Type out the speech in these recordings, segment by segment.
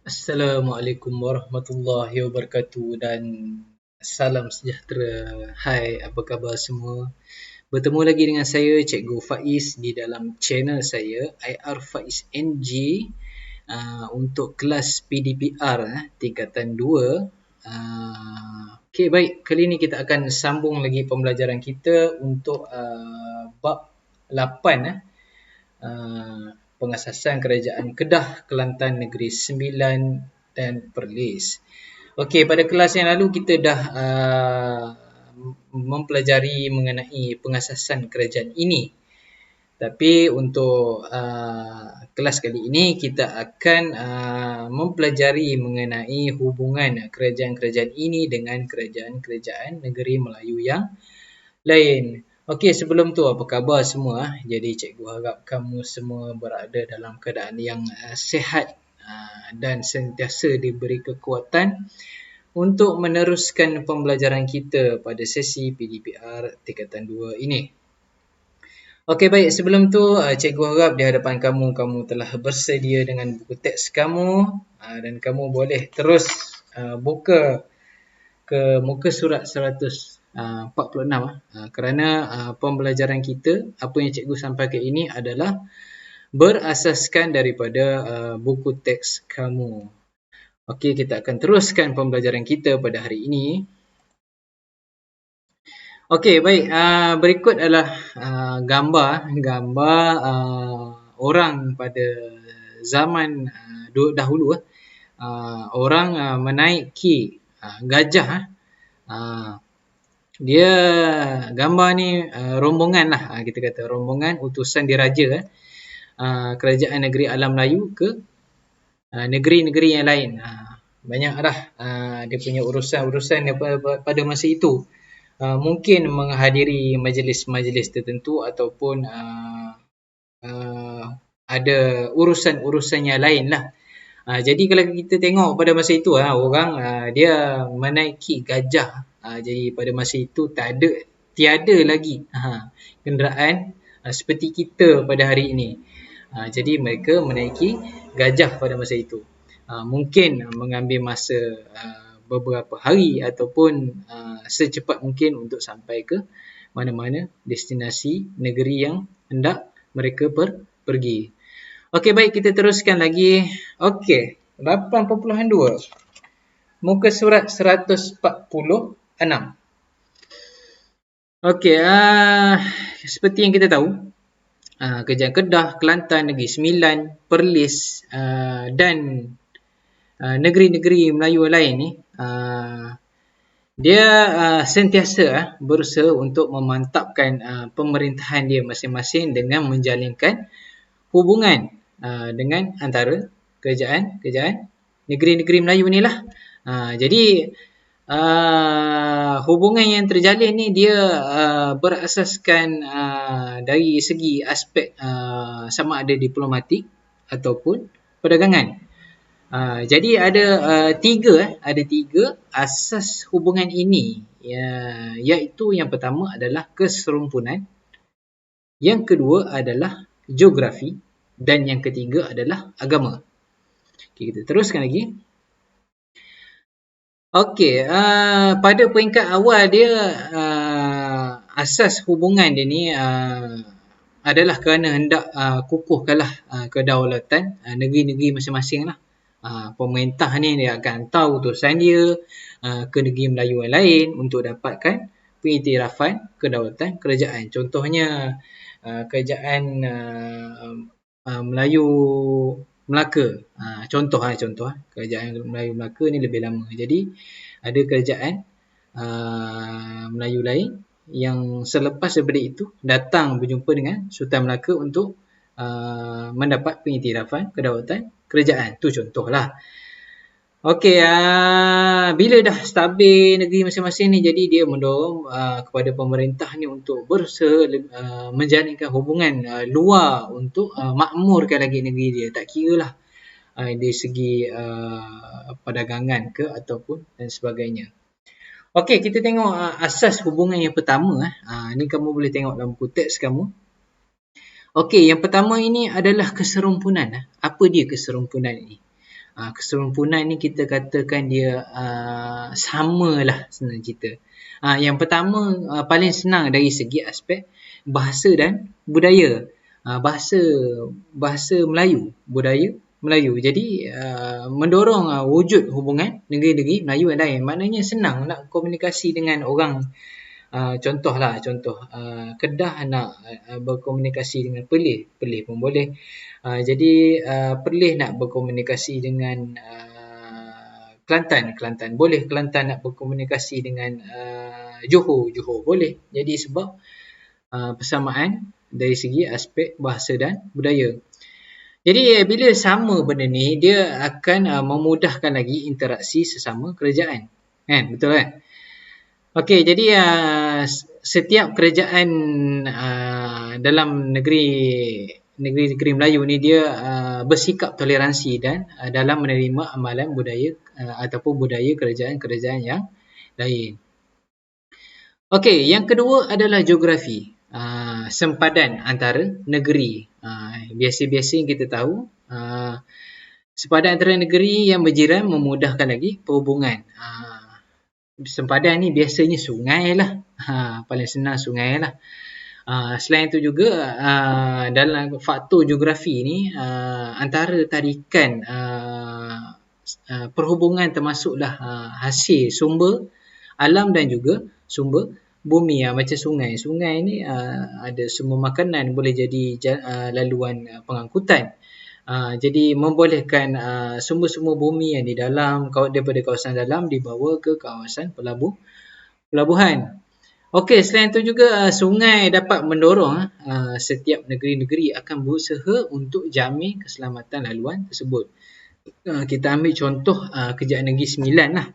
Assalamualaikum warahmatullahi wabarakatuh dan salam sejahtera. Hai, apa khabar semua? Bertemu lagi dengan saya Cikgu Faiz di dalam channel saya IR Faiz NG untuk kelas PDPR tingkatan 2. Okey, baik. Kali ini kita akan sambung lagi pembelajaran kita untuk bab 8 pengasasan Kerajaan Kedah, Kelantan Negeri Sembilan dan Perlis. Okey, pada kelas yang lalu kita dah mempelajari mengenai pengasasan kerajaan ini. Tapi untuk kelas kali ini kita akan mempelajari mengenai hubungan kerajaan-kerajaan ini dengan kerajaan-kerajaan negeri Melayu yang lain. Okey, sebelum tu apa khabar semua? Jadi cikgu harap kamu semua berada dalam keadaan yang sihat dan sentiasa diberi kekuatan untuk meneruskan pembelajaran kita pada sesi PDPR tingkatan 2 ini. Okey, baik. Sebelum tu cikgu harap di hadapan kamu telah bersedia dengan buku teks kamu dan kamu boleh terus buka ke muka surat 146 kerana pembelajaran kita, apa yang cikgu sampaikan ini adalah berasaskan daripada buku teks kamu. Okey, kita akan teruskan pembelajaran kita pada hari ini. Okey, baik. Berikut adalah gambar orang pada zaman dahulu. Orang menaiki gajah. Dia gambar ni rombongan lah, kita kata rombongan utusan diraja kerajaan negeri Alam Melayu ke negeri-negeri yang lain. Banyak dah dia punya urusan-urusan pada masa itu. Mungkin menghadiri majlis-majlis tertentu ataupun ada urusan-urusan yang lain lah. Jadi kalau kita tengok pada masa itu orang dia menaiki gajah. Jadi pada masa itu tiada lagi kenderaan seperti kita pada hari ini. Jadi mereka menaiki gajah pada masa itu. Mungkin mengambil masa beberapa hari ataupun secepat mungkin untuk sampai ke mana-mana destinasi negeri yang hendak mereka pergi. Okey, baik, kita teruskan lagi. Okey, 8.2. Muka surat 146. Okey, seperti yang kita tahu, Kerajaan Kedah, Kelantan, Negeri Sembilan, Perlis dan negeri-negeri Melayu lain ni, dia sentiasa berusaha untuk memantapkan pemerintahan dia masing-masing dengan menjalinkan hubungan dengan antara kerajaan negeri-negeri Melayu ni lah. Jadi hubungan yang terjalin ni dia berasaskan dari segi aspek sama ada diplomatik ataupun perdagangan. Jadi ada tiga asas hubungan ini, iaitu yang pertama adalah keserumpunan, yang kedua adalah geografi dan yang ketiga adalah agama. Okay, kita teruskan lagi. Okey, pada peringkat awal dia asas hubungan dia ni adalah kerana hendak kukuhkanlah kedaulatan negeri-negeri masing-masing lah. Pemerintah ni dia akan hantar utusan dia ke negeri Melayu yang lain untuk dapatkan pengiktirafan kedaulatan kerajaan. Contohnya kerajaan Melayu Melaka. Contoh kerajaan Melayu Melaka ni lebih lama. Jadi ada kerajaan Melayu lain yang selepas daripada itu datang berjumpa dengan Sultan Melaka untuk mendapat pengiktirafan kedaulatan kerajaan. Tu contohlah. Okey, bila dah stabil negeri masing-masing ni, jadi dia mendorong kepada pemerintah ni untuk berusaha menjalinkan hubungan luar untuk makmurkan lagi negeri dia. Tak kira lah dari segi perdagangan ke ataupun dan sebagainya. Okey, kita tengok asas hubungan yang pertama. Ni kamu boleh tengok dalam buku teks kamu. Okey, yang pertama ini adalah keserumpunan. Apa dia keserumpunan ini? Keserumpunan ni kita katakan dia samalah senang cerita. Yang pertama, paling senang dari segi aspek bahasa dan budaya. Bahasa Melayu, budaya Melayu. Jadi mendorong wujud hubungan negeri-negeri Melayu yang lain. Maknanya senang nak komunikasi dengan orang. Contoh Kedah nak berkomunikasi dengan Perlis pun boleh. Jadi Perlis nak berkomunikasi dengan Kelantan boleh. Kelantan nak berkomunikasi dengan Johor boleh. Jadi sebab persamaan dari segi aspek bahasa dan budaya. Jadi bila sama benda ni, dia akan memudahkan lagi interaksi sesama kerajaan. Kan? Betul kan? Okey, jadi setiap kerajaan dalam negeri Melayu ni dia bersikap toleransi dan dalam menerima amalan budaya ataupun budaya kerajaan-kerajaan yang lain. Okey, yang kedua adalah geografi. Sempadan antara negeri. Biasa-biasa yang kita tahu, sempadan antara negeri yang berjiran memudahkan lagi perhubungan. Sempadan ni biasanya sungai lah. Paling senang sungai lah. Selain itu juga dalam faktor geografi ni, antara tarikan perhubungan termasuklah hasil sumber alam dan juga sumber bumi. Macam sungai ni ada sumber makanan, boleh jadi laluan pengangkutan. Jadi membolehkan sumber-sumber bumi yang di dalam daripada kawasan dalam dibawa ke kawasan pelabuhan. Okey, selain itu juga sungai dapat mendorong setiap negeri-negeri akan berusaha untuk jamin keselamatan laluan tersebut. Kita ambil contoh Kerajaan Negeri Sembilan lah.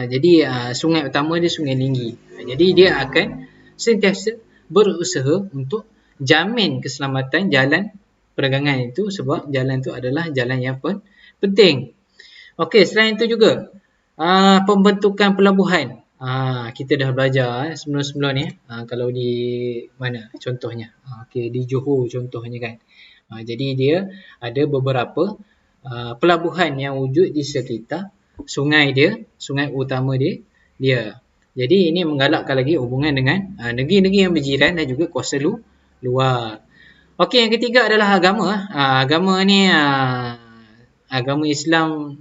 Jadi sungai utama dia Sungai Linggi. Jadi dia akan sentiasa berusaha untuk jamin keselamatan jalan perdagangan itu, sebab jalan itu adalah jalan yang penting. Okey, selain itu juga pembentukan pelabuhan. Kita dah belajar sebelum-sebelum ni. Kalau di mana contohnya? Okey, di Johor contohnya kan. Jadi dia ada beberapa pelabuhan yang wujud di sekitar sungai utama dia. Jadi ini menggalakkan lagi hubungan dengan negeri-negeri yang berjiran dan juga kuasa luar. Okey, yang ketiga adalah agama. Agama ni agama Islam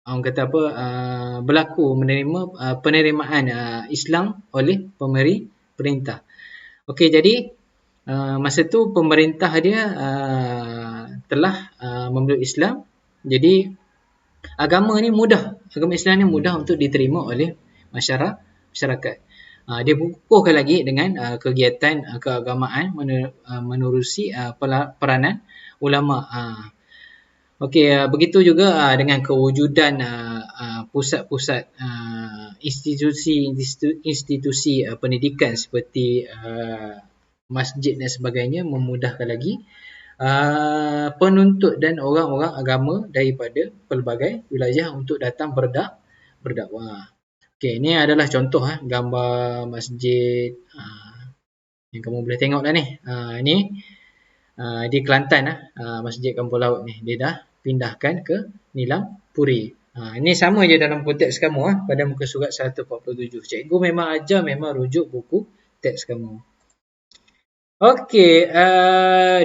orang kata apa, berlaku menerima penerimaan Islam oleh pemerintah. Okey, jadi masa tu pemerintah dia telah memeluk Islam. Jadi agama Islam ni mudah untuk diterima oleh masyarakat. Dia kukuhkan lagi dengan kegiatan keagamaan menerusi peranan ulama. Okey, begitu juga dengan kewujudan pusat-pusat institusi pendidikan seperti masjid dan sebagainya, memudahkan lagi penuntut dan orang-orang agama daripada pelbagai wilayah untuk datang berdakwah. Okey, ini adalah contoh gambar masjid yang kamu boleh tengok dah ni. Ini di Kelantan Masjid Kampung Laut ni, dia dah pindahkan ke Nilam Puri. Ini sama je dalam konteks kamu pada muka surat 147. Cikgu memang ajar, memang rujuk buku teks kamu. Okey,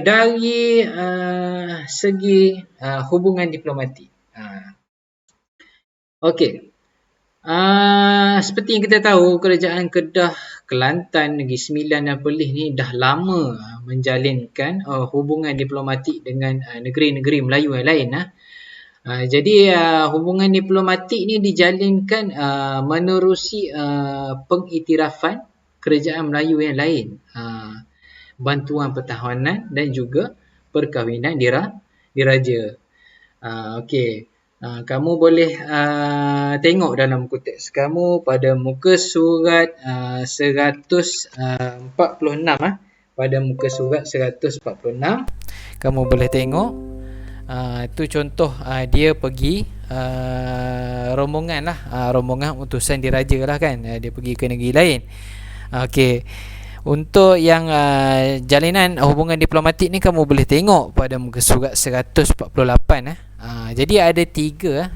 dari segi hubungan diplomatik. Okey. Seperti yang kita tahu, Kerajaan Kedah, Kelantan, Negeri Sembilan dan Perlis ni dah lama menjalinkan hubungan diplomatik dengan negeri-negeri Melayu yang lain. Jadi hubungan diplomatik ni dijalinkan menerusi pengiktirafan kerajaan Melayu yang lain, bantuan pertahanan dan juga perkahwinan diraja. Okey. Kamu boleh tengok dalam konteks kamu pada muka surat 146. Pada muka surat 146 kamu boleh tengok itu contoh dia pergi rombongan utusan diraja lah kan, dia pergi ke negeri lain. Okey, Untuk yang jalinan hubungan diplomatik ni kamu boleh tengok pada muka surat 148 jadi ada tiga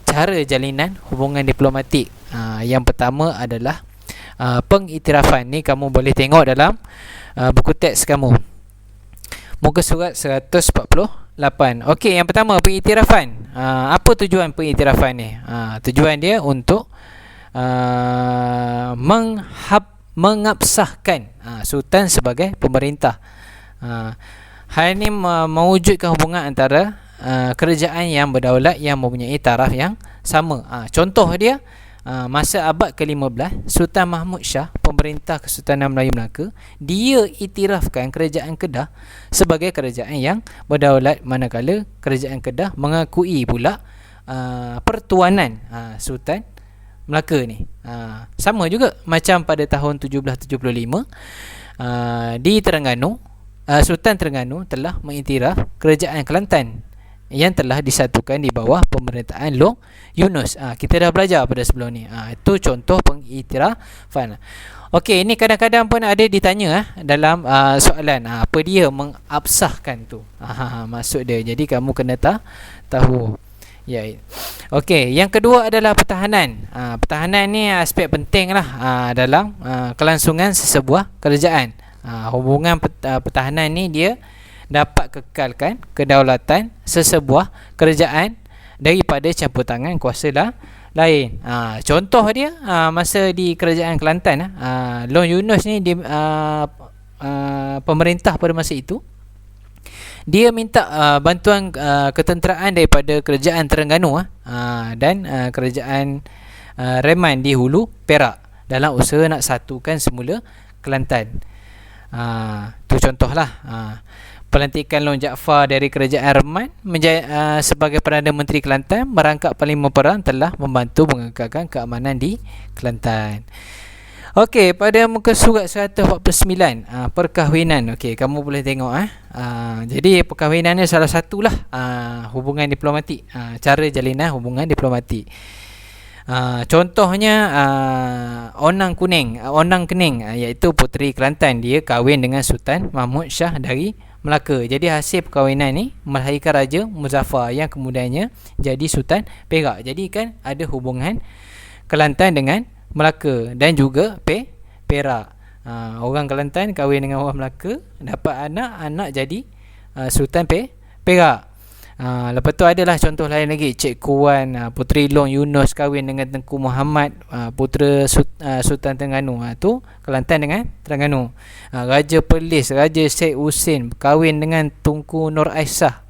cara jalinan hubungan diplomatik. Yang pertama adalah pengiktirafan. Ni kamu boleh tengok dalam buku teks kamu, muka surat 148. Okey, yang pertama pengiktirafan. Apa tujuan pengiktirafan ni? Tujuan dia untuk mengabsahkan sultan sebagai pemerintah. Hal ini mewujudkan hubungan antara kerajaan yang berdaulat yang mempunyai taraf yang sama. Contoh dia, masa abad ke-15, Sultan Mahmud Shah, pemerintah Kesultanan Melayu Melaka, dia iktirafkan kerajaan Kedah sebagai kerajaan yang berdaulat, manakala kerajaan Kedah mengakui pula pertuanan Sultan Melaka ni. Sama juga macam pada tahun 1775 di Terengganu, Sultan Terengganu telah mengiktiraf kerajaan Kelantan yang telah disatukan di bawah pemerintahan Long Yunus. Kita dah belajar pada sebelum ni. Itu contoh pengiktirafan. Okey, ini kadang-kadang pun ada ditanya dalam soalan, apa dia mengabsahkan tu? Maksud dia. Jadi kamu kena tahu. Ya. Okey, yang kedua adalah pertahanan. Pertahanan ni aspek penting lah dalam kelangsungan sesebuah kerajaan. Hubungan pertahanan ni dia dapat kekalkan kedaulatan sesebuah kerajaan daripada campur tangan kuasa lain. Contoh dia masa di kerajaan Kelantan, Long Yunus ni pemerintah pada masa itu, dia minta bantuan ketenteraan daripada kerajaan Terengganu dan kerajaan Reman di Hulu Perak dalam usaha nak satukan semula Kelantan. Tu contohlah. Pelantikan Long Jaafar dari kerajaan Reman sebagai Perdana Menteri Kelantan merangkap Parlimen Perang telah membantu mengekalkan keamanan di Kelantan. Okey, pada muka surat 149, perkahwinan. Okey, kamu boleh tengok jadi perkahwinan ni salah satulah hubungan diplomatik, cara jalinan hubungan diplomatik. Contohnya Onang Kening, iaitu puteri Kelantan, dia kahwin dengan Sultan Mahmud Shah dari Melaka. Jadi hasil perkahwinan ni melahirkan Raja Muzaffar yang kemudiannya jadi Sultan Perak. Jadi kan ada hubungan Kelantan dengan Melaka dan juga Perak. Orang Kelantan kahwin dengan orang Melaka, dapat anak jadi Sultan Perak. Lepas tu adalah contoh lain lagi, Cik Kuan, puteri Long Yunus kahwin dengan Tengku Muhammad, putera Sultan Terengganu. Tu Kelantan dengan Terengganu. Raja Perlis, Raja Syed Husin kahwin dengan Tunku Nur Aisyah,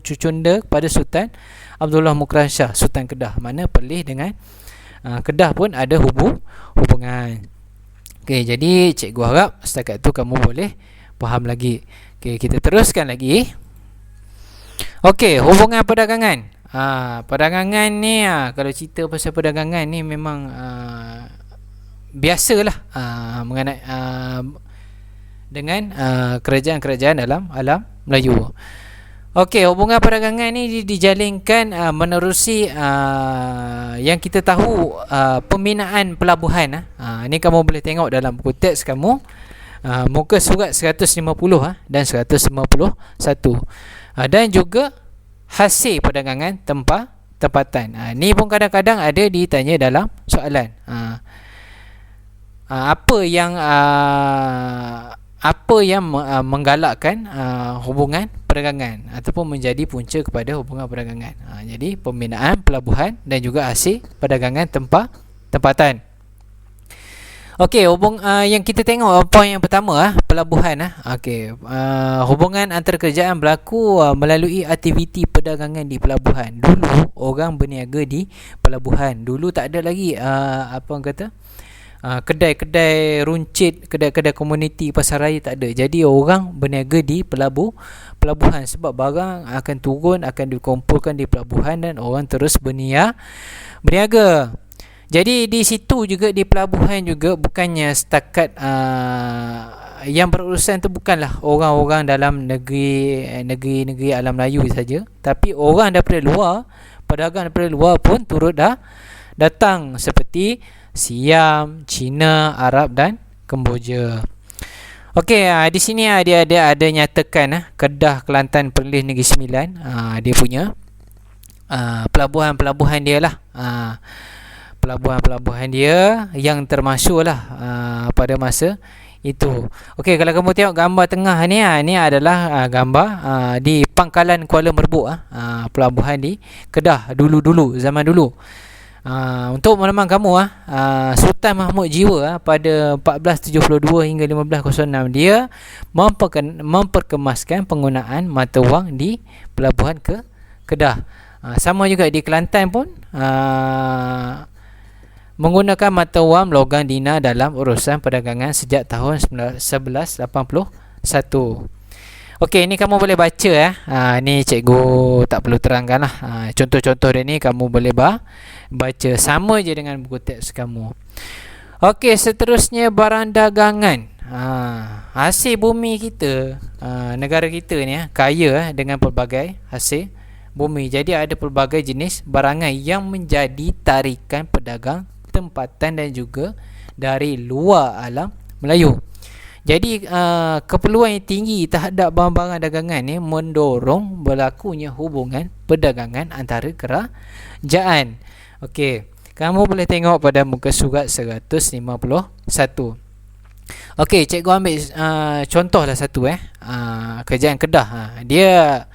cucunda kepada Sultan Abdullah Mukran Shah, Sultan Kedah. Mana Perlis dengan Kedah pun ada hubungan. Okey, jadi cikgu harap setakat tu kamu boleh faham lagi. Okey, kita teruskan lagi. Okey, hubungan perdagangan. Perdagangan ni, kalau cerita pasal perdagangan ni memang biasalah mengenai dengan kerajaan-kerajaan dalam alam Melayu. Okey, hubungan perdagangan ni dijalinkan menerusi yang kita tahu, pembinaan pelabuhan. Ni kamu boleh tengok dalam buku teks kamu, muka surat 150 dan 151. Dan juga hasil perdagangan tempatan. Ni pun kadang-kadang ada ditanya dalam soalan. Apa yang menggalakkan hubungan perdagangan ataupun menjadi punca kepada hubungan perdagangan. Jadi pembinaan pelabuhan dan juga hasil perdagangan tempatan. Okey, yang kita tengok poin yang pertama, pelabuhan. Okey, hubungan antara kerajaan berlaku melalui aktiviti perdagangan di pelabuhan. Dulu orang berniaga di pelabuhan. Dulu tak ada lagi kedai-kedai runcit, kedai-kedai komuniti, pasar raya, tak ada. Jadi orang berniaga di pelabuhan sebab barang akan turun, akan dikumpulkan di pelabuhan dan orang terus berniaga. Jadi di situ juga, di pelabuhan juga, bukannya setakat yang berurusan tu bukanlah orang-orang dalam negeri alam Melayu saja, tapi orang daripada luar, pedagang daripada luar pun turut datang seperti Siam, China, Arab dan Kemboja. Okey, di sini dia ada nyatakan Kedah, Kelantan, Perlis, Negeri Sembilan, dia punya pelabuhan-pelabuhan dia lah. Pelabuhan-pelabuhan dia yang termasuk lah pada masa itu. Okey, kalau kamu tengok gambar tengah ni, ni adalah gambar di Pangkalan Kuala Merbuk, pelabuhan di Kedah dulu-dulu, zaman dulu. Untuk pengalaman kamu, Sultan Mahmud Jiwa pada 1472 hingga 1506 dia memperkemaskan penggunaan mata wang di pelabuhan Kedah. Sama juga di Kelantan pun menggunakan mata wang logam dina dalam urusan perdagangan sejak tahun 1181. Okey, ni kamu boleh baca ni cikgu tak perlu terangkan lah. Contoh-contoh dia ni kamu boleh baca, sama je dengan buku teks kamu. Okey, seterusnya barang dagangan. Hasil bumi kita, negara kita ni kaya dengan pelbagai hasil bumi. Jadi ada pelbagai jenis barangan yang menjadi tarikan pedagang tempatan dan juga dari luar alam Melayu. Jadi keperluan yang tinggi terhadap barang-barang dagangan ni mendorong berlakunya hubungan perdagangan antara kerajaan. Okey, kamu boleh tengok pada muka surat 151. Okey, cikgu ambil contohlah satu kerajaan Kedah. Dia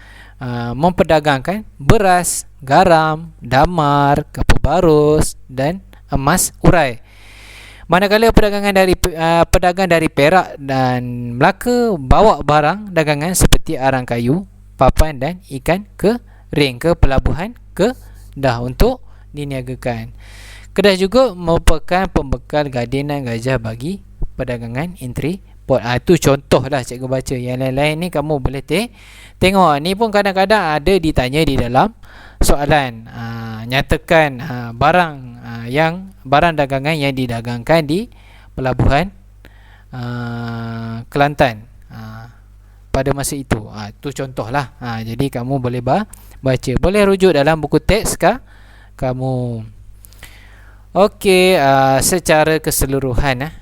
memperdagangkan beras, garam, damar, kapur barus dan emas urai. Manakala pedagang dari Perak dan Melaka bawa barang dagangan seperti arang kayu, papan dan ikan kering ke pelabuhan Kedah untuk diniagakan. Kedah juga merupakan pembekal Gading dan Gajah bagi perdagangan intriport. Itu contoh lah cikgu baca. Yang lain-lain ni kamu boleh tengok. Ni pun kadang-kadang ada ditanya di dalam soalan. Nyatakan barang dagangan yang didagangkan di pelabuhan Kelantan pada masa itu. Itu contoh lah. Jadi kamu boleh baca. Boleh rujuk dalam buku teks kamu. Okey, secara keseluruhan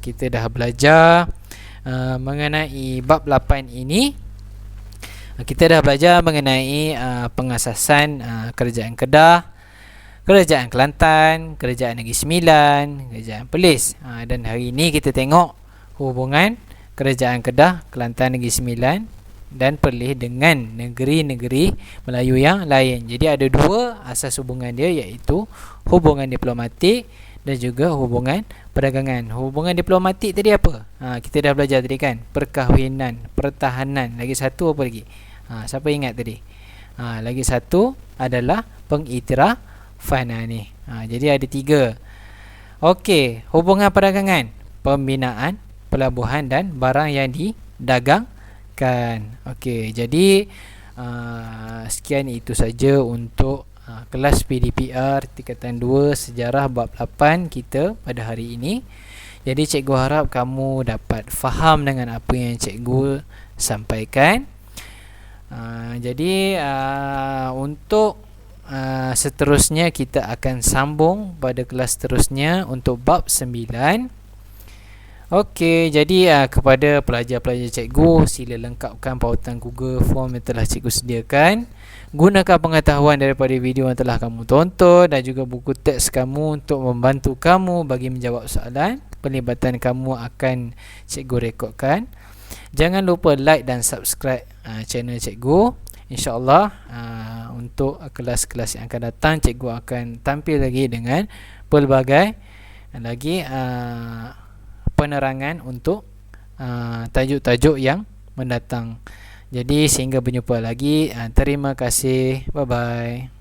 kita dah belajar mengenai bab 8 ini. Kita dah belajar mengenai pengasasan kerajaan Kedah, kerajaan Kelantan, kerajaan Negeri Sembilan, kerajaan Perlis. Dan hari ini kita tengok hubungan kerajaan Kedah, Kelantan, Negeri Sembilan dan Perlis dengan negeri-negeri Melayu yang lain. Jadi ada dua asas hubungan dia, iaitu hubungan diplomatik dan juga hubungan perdagangan. Hubungan diplomatik tadi apa? Kita dah belajar tadi kan, perkahwinan, pertahanan. Lagi satu apa lagi? Siapa ingat tadi? Lagi satu adalah pengiktirafan ni. Jadi ada 3. Okey, hubungan perdagangan, pembinaan pelabuhan dan barang yang didagangkan. Okey, jadi sekian itu saja untuk kelas PDPR tingkatan 2 sejarah bab 8 kita pada hari ini. Jadi cikgu harap kamu dapat faham dengan apa yang cikgu sampaikan. Jadi untuk seterusnya kita akan sambung pada kelas seterusnya untuk bab 9. Okey, jadi kepada pelajar-pelajar cikgu, sila lengkapkan pautan Google Form yang telah cikgu sediakan. Gunakan pengetahuan daripada video yang telah kamu tonton dan juga buku teks kamu untuk membantu kamu bagi menjawab soalan. Pelibatan kamu akan cikgu rekodkan. Jangan lupa like dan subscribe channel cikgu. InsyaAllah untuk kelas-kelas yang akan datang, cikgu akan tampil lagi dengan pelbagai lagi penerangan untuk tajuk-tajuk yang mendatang. Jadi sehingga berjumpa lagi. Terima kasih. Bye bye.